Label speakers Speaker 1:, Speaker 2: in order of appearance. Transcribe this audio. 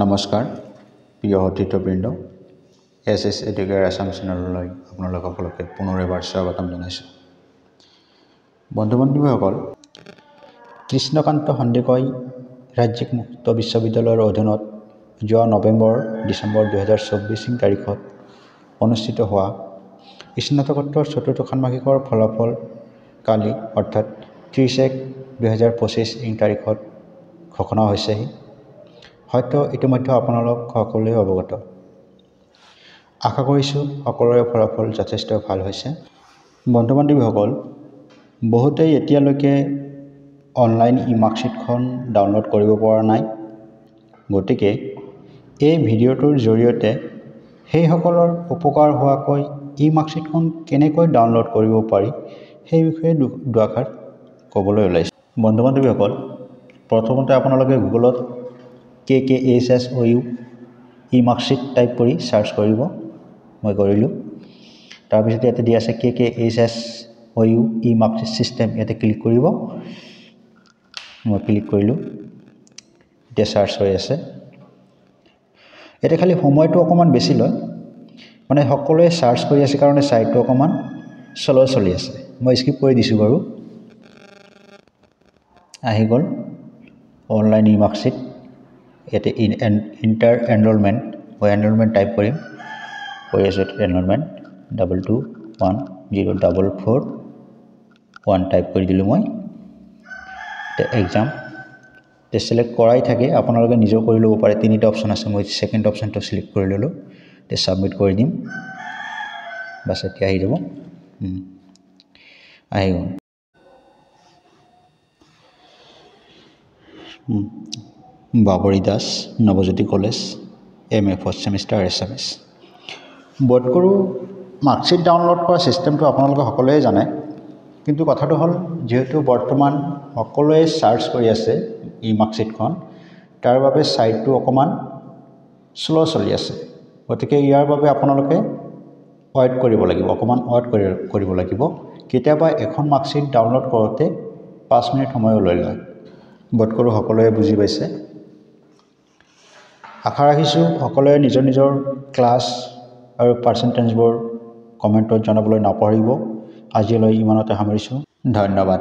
Speaker 1: নমস্কাৰ প্ৰিয় সতীৰ্থবৃন্দ S Educare Assam চেনেললৈ আপোনালোক সকলোকে পুনৰ এবাৰ স্বাগতম জনাইছোঁ। বন্ধু-বান্ধৱীসকল, কৃষ্ণকান্ত সন্দিকৈ ৰাজ্যিক মুক্ত বিশ্ববিদ্যালয়ৰ অধীনত যোৱা নৱেম্বৰ-ডিচেম্বৰ 2024 তাৰিখত অনুষ্ঠিত হোৱা স্নাতকোত্তৰ চতুৰ্থ ষাণ্মাসিকৰ ফলাফল কালি অৰ্থাৎ 30/1/2025 তাৰিখত ঘোষণা হৈছেহি। হয়তো ইতিমধ্যে আপোনালোক সকলোৱে অৱগত। আশা কৰিছোঁ সকলোৰে ফলাফল যথেষ্ট ভাল হৈছে। বন্ধু-বান্ধৱীসকল, বহুতেই এতিয়ালৈকে অনলাইন ই-মাৰ্কশ্বিটখন ডাউনলোড কৰিব পৰা নাই। গতিকে এই ভিডিঅ'টোৰ জৰিয়তে সেইসকলৰ উপকাৰ হোৱাকৈ ই-মাৰ্কশ্বিটখন কেনেকৈ ডাউনলোড কৰিব পাৰি সেই বিষয়ে দুআষাৰ ক'বলৈ ওলাইছোঁ। বন্ধু-বান্ধৱীসকল, প্ৰথমতে আপোনালোকে গুগলত KKHSOU ই-মাৰ্কশ্বিট টাইপ কৰি চাৰ্চ কৰিব। মই কৰিলোঁ। তাৰপিছত ইয়াতে দিয়া আছে KKHSOU ই-মাৰ্কশ্বিট ছিষ্টেম, ইয়াতে ক্লিক কৰিব। মই ক্লিক কৰিলোঁ। এতিয়া চাৰ্চ হৈ আছে। ইয়াতে খালি সময়টো অকণমান বেছি লয়, মানে সকলোৱে চাৰ্চ কৰি আছে কাৰণে ছাইটটো অকণমান শ্ল' চলি আছে। মই স্কিপ কৰি দিছোঁ বাৰু। আহি গ'ল অনলাইন ই-মাৰ্কশ্বিট। ইয়াতে ইণ্টাৰ এনৰলমেণ্ট, মই এনৰলমেণ্ট টাইপ কৰিম। কৰি আছোঁ এনৰলমেণ্ট 221044 টাইপ কৰি দিলোঁ মই। এতিয়া এক্সাম চিলেক্ট কৰাই থাকে, আপোনালোকে নিজেও কৰি ল'ব পাৰে। তিনিটা অপশ্যন আছে, মই ছেকেণ্ড অপশ্যনটো চিলেক্ট কৰি ল'লোঁ। এতিয়া ছাবমিট কৰি দিম। বাছ এতিয়া আহি যাব। আহি গ'ল। Babari Das, Nabajyoti college, MA first semester exams. বোধকৰোঁ মাৰ্কশ্বিট ডাউনলোড কৰা ছিষ্টেমটো আপোনালোকে সকলোৱে জানে, কিন্তু কথাটো হ'ল যিহেতু বৰ্তমান সকলোৱে চাৰ্চ কৰি আছে ই-মাৰ্কশ্বিটখন, তাৰ বাবে ছাইটটো অকণমান শ্ল' চলি আছে। গতিকে ইয়াৰ বাবে আপোনালোকে ৱেইট কৰিব লাগিব, অকণমান ৱেইট কৰিব লাগিব। কেতিয়াবা এখন মাৰ্কশ্বিট ডাউনলোড কৰোঁতে 5 মিনিট সময়ো লৈ লয়। বোধকৰোঁ সকলোৱে বুজি পাইছে। আশা ৰাখিছোঁ সকলোৱে নিজৰ নিজৰ ক্লাছ আৰু পাৰ্চেণ্টেজবোৰ কমেণ্টত জনাবলৈ নাপাহৰিব। আজিলৈ ইমানতে সামৰিছোঁ। ধন্যবাদ।